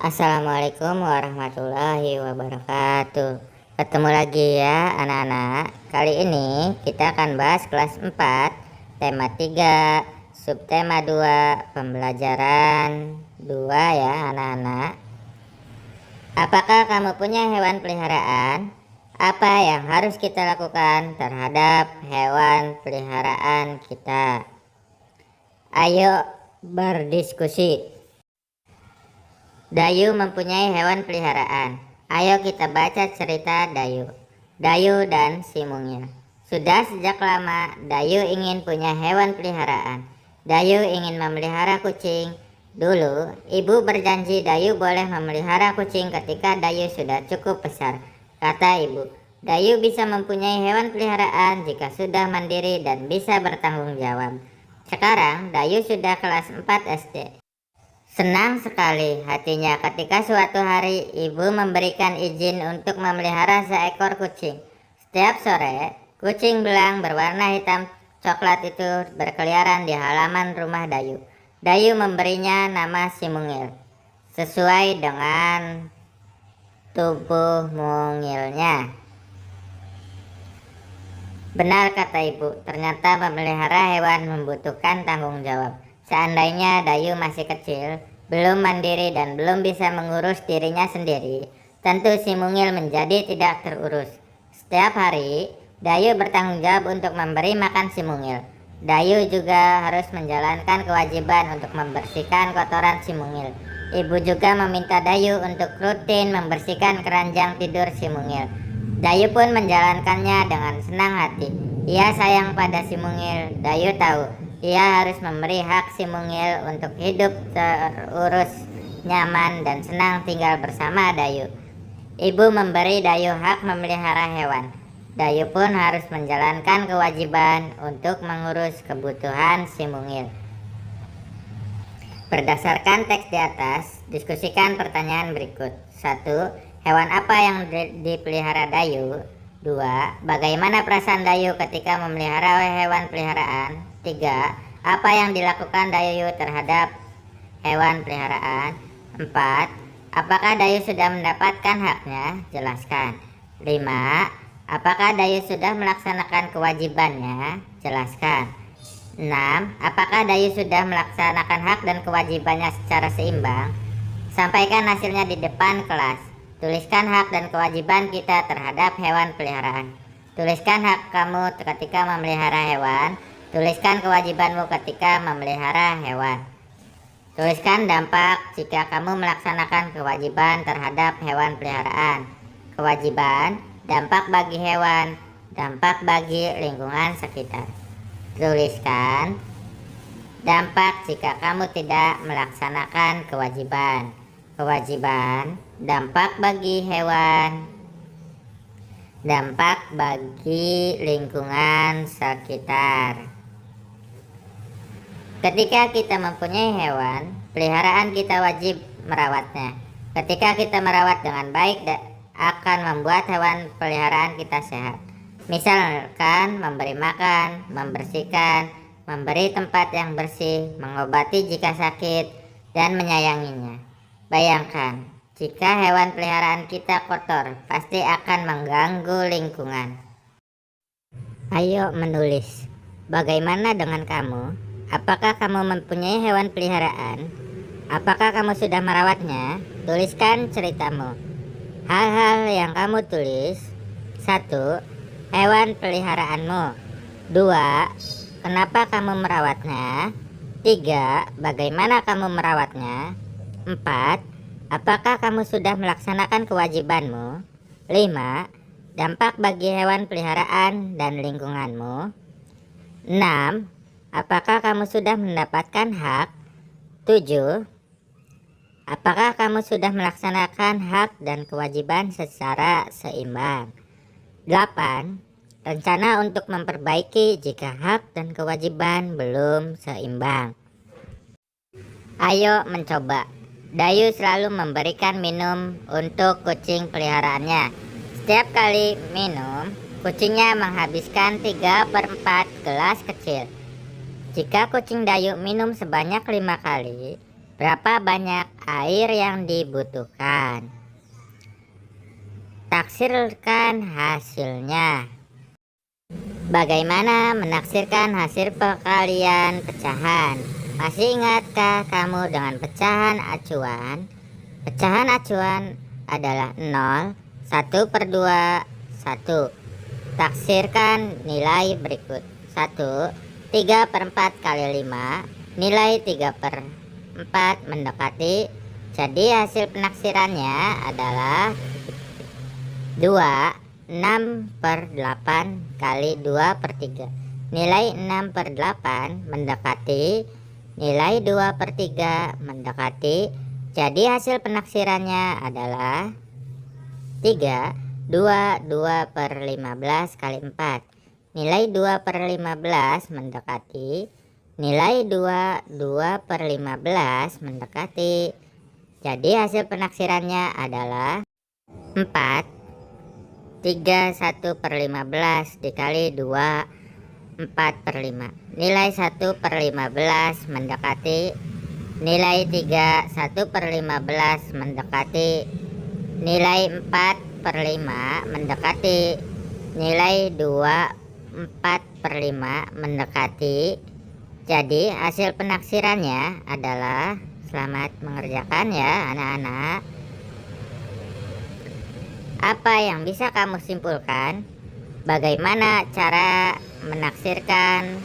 Assalamualaikum warahmatullahi wabarakatuh. Ketemu lagi ya anak-anak. Kali ini kita akan bahas kelas 4, tema 3, subtema 2, pembelajaran 2 ya anak-anak. Apakah kamu punya hewan peliharaan? Apa yang harus kita lakukan terhadap hewan peliharaan kita? Ayo berdiskusi. Dayu mempunyai hewan peliharaan. Ayo kita baca cerita Dayu. Dayu dan si mungil. Sudah sejak lama Dayu ingin punya hewan peliharaan. Dayu ingin memelihara kucing. Dulu ibu berjanji Dayu boleh memelihara kucing ketika Dayu sudah cukup besar. Kata ibu, Dayu bisa mempunyai hewan peliharaan jika sudah mandiri dan bisa bertanggung jawab. Sekarang Dayu sudah kelas 4 SD. Senang sekali hatinya ketika suatu hari ibu memberikan izin untuk memelihara seekor kucing. Setiap sore, kucing belang berwarna hitam coklat itu berkeliaran di halaman rumah Dayu. Dayu memberinya nama si mungil, sesuai dengan tubuh mungilnya. Benar kata ibu, ternyata memelihara hewan membutuhkan tanggung jawab. Seandainya Dayu masih kecil, belum mandiri dan belum bisa mengurus dirinya sendiri, tentu si mungil menjadi tidak terurus. Setiap hari, Dayu bertanggung jawab untuk memberi makan si mungil. Dayu juga harus menjalankan kewajiban untuk membersihkan kotoran si mungil. Ibu juga meminta Dayu untuk rutin membersihkan keranjang tidur si mungil. Dayu pun menjalankannya dengan senang hati. Ia sayang pada si mungil. Dayu tahu ia harus memberi hak si mungil untuk hidup terurus, nyaman, dan senang tinggal bersama Dayu. Ibu memberi Dayu hak memelihara hewan. Dayu pun harus menjalankan kewajiban untuk mengurus kebutuhan si mungil. Berdasarkan teks di atas, diskusikan pertanyaan berikut. 1. Hewan apa yang dipelihara Dayu? 2. Bagaimana perasaan Dayu ketika memelihara hewan peliharaan? 3. Apa yang dilakukan Dayu terhadap hewan peliharaan? 4. Apakah Dayu sudah mendapatkan haknya? Jelaskan. 5. Apakah Dayu sudah melaksanakan kewajibannya? Jelaskan. 6. Apakah Dayu sudah melaksanakan hak dan kewajibannya secara seimbang? Sampaikan hasilnya di depan kelas. Tuliskan hak dan kewajiban kita terhadap hewan peliharaan. Tuliskan hak kamu ketika memelihara hewan. Tuliskan kewajibanmu ketika memelihara hewan. Tuliskan dampak jika kamu melaksanakan kewajiban terhadap hewan peliharaan. Kewajiban, dampak bagi hewan, dampak bagi lingkungan sekitar. Tuliskan dampak jika kamu tidak melaksanakan kewajiban. Kewajiban, dampak bagi hewan, dampak bagi lingkungan sekitar. Ketika kita mempunyai hewan peliharaan, kita wajib merawatnya. Ketika kita merawat dengan baik, akan membuat hewan peliharaan kita sehat. Misalkan memberi makan, membersihkan, memberi tempat yang bersih, mengobati jika sakit, dan menyayanginya. Bayangkan, jika hewan peliharaan kita kotor, pasti akan mengganggu lingkungan. Ayo menulis. Bagaimana dengan kamu? Apakah kamu mempunyai hewan peliharaan? Apakah kamu sudah merawatnya? Tuliskan ceritamu. Hal-hal yang kamu tulis. 1. Hewan peliharaanmu. 2. Kenapa kamu merawatnya? 3. Bagaimana kamu merawatnya? 4. Apakah kamu sudah melaksanakan kewajibanmu? 5. Dampak bagi hewan peliharaan dan lingkunganmu. 6. Apakah kamu sudah mendapatkan hak? 7. Apakah kamu sudah melaksanakan hak dan kewajiban secara seimbang? 8. Rencana untuk memperbaiki jika hak dan kewajiban belum seimbang. Ayo mencoba. Dayu selalu memberikan minum untuk kucing peliharaannya. Setiap kali minum, kucingnya menghabiskan 3/4 gelas kecil. Jika kucing Dayu minum sebanyak 5 kali, Berapa banyak air yang dibutuhkan? Taksirkan hasilnya. Bagaimana menaksirkan hasil perkalian pecahan? Masih ingatkah kamu dengan pecahan acuan? Pecahan acuan adalah 0, 1/2, 1. Taksirkan nilai berikut. 1, 3/4 kali 5, nilai 3/4 mendekati. Jadi hasil penaksirannya adalah 2, 6/8 kali 2/3. Nilai 6/8 mendekati. Nilai 2/3 mendekati. Jadi hasil penaksirannya adalah 3, 2/15 kali 4. Nilai 2/15 mendekati. Nilai 2/15 mendekati. Jadi hasil penaksirannya adalah 4, 3, 1/15 dikali 2, 4/5. Nilai 1/15 mendekati. Nilai 3, 1/15 mendekati. Nilai 4/5 mendekati. Nilai 2, 4/5 mendekati. Jadi hasil penaksirannya adalah, selamat mengerjakan ya anak-anak. Apa yang bisa kamu simpulkan? Bagaimana cara menaksirkan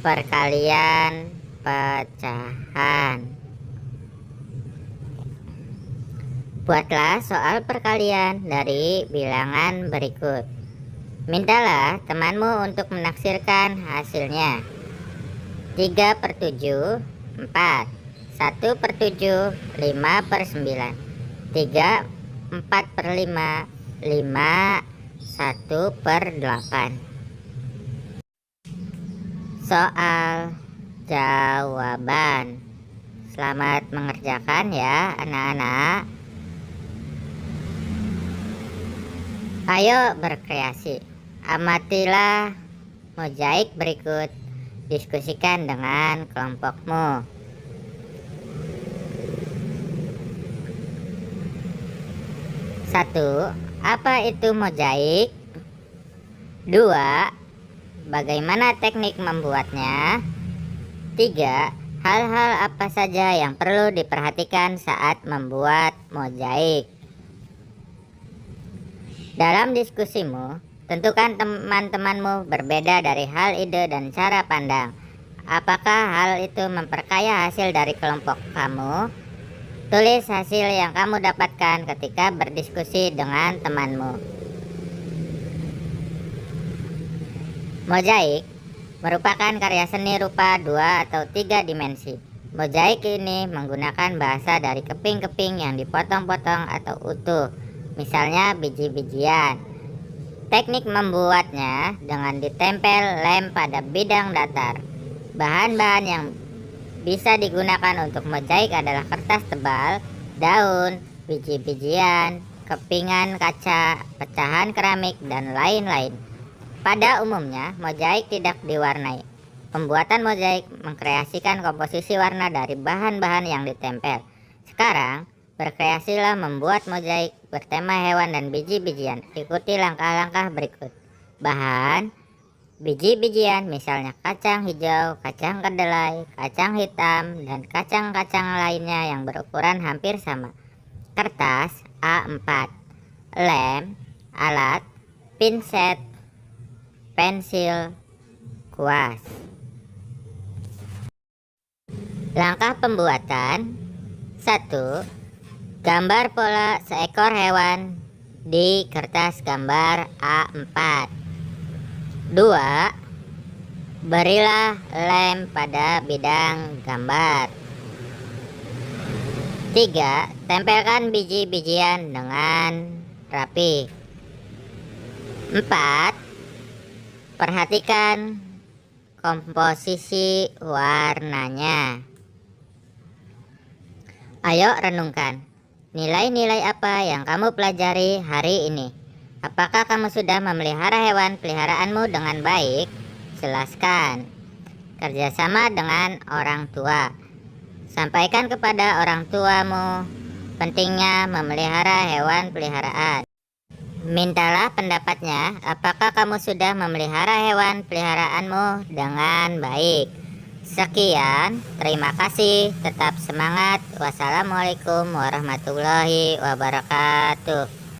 perkalian pecahan? Buatlah soal perkalian dari bilangan berikut. Mintalah temanmu untuk menaksirkan hasilnya. 3/7, 4. 1/7, 5/9. 3, 4/5, 5, 1/8. Soal jawaban. Selamat mengerjakan ya anak-anak. Ayo berkreasi. Amatilah mozaik berikut. Diskusikan dengan kelompokmu. 1. Apa itu mozaik? 2. Bagaimana teknik membuatnya? 3. Hal-hal apa saja yang perlu diperhatikan saat membuat mozaik? Dalam diskusimu, tentukan teman-temanmu berbeda dari hal, ide, dan cara pandang. Apakah hal itu memperkaya hasil dari kelompok kamu? Tulis hasil yang kamu dapatkan ketika berdiskusi dengan temanmu. Mozaik merupakan karya seni rupa 2 atau 3 dimensi. Mozaik ini menggunakan bahasa dari keping-keping yang dipotong-potong atau utuh, misalnya biji-bijian. Teknik membuatnya dengan ditempel lem pada bidang datar. Bahan-bahan yang bisa digunakan untuk mozaik adalah kertas tebal, daun, biji-bijian, kepingan kaca, pecahan keramik, dan lain-lain. Pada umumnya, mozaik tidak diwarnai. Pembuatan mozaik mengkreasikan komposisi warna dari bahan-bahan yang ditempel. Sekarang, berkreasilah membuat mozaik bertema hewan dan biji-bijian. Ikuti langkah-langkah berikut. Bahan: biji-bijian, misalnya kacang hijau, kacang kedelai, kacang hitam, dan kacang-kacang lainnya yang berukuran hampir sama. Kertas A4, lem, alat, pinset, pensil, kuas. Langkah pembuatan: 1. Gambar pola seekor hewan di kertas gambar A4. 2. Berilah lem pada bidang gambar. 3. Tempelkan biji-bijian dengan rapi. 4. Perhatikan komposisi warnanya. Ayo renungkan. Nilai-nilai apa yang kamu pelajari hari ini? Apakah kamu sudah memelihara hewan peliharaanmu dengan baik? Jelaskan. Kerjasama dengan orang tua. Sampaikan kepada orang tuamu pentingnya memelihara hewan peliharaan. Mintalah pendapatnya, apakah kamu sudah memelihara hewan peliharaanmu dengan baik. Sekian, terima kasih, tetap semangat. Wassalamualaikum warahmatullahi wabarakatuh.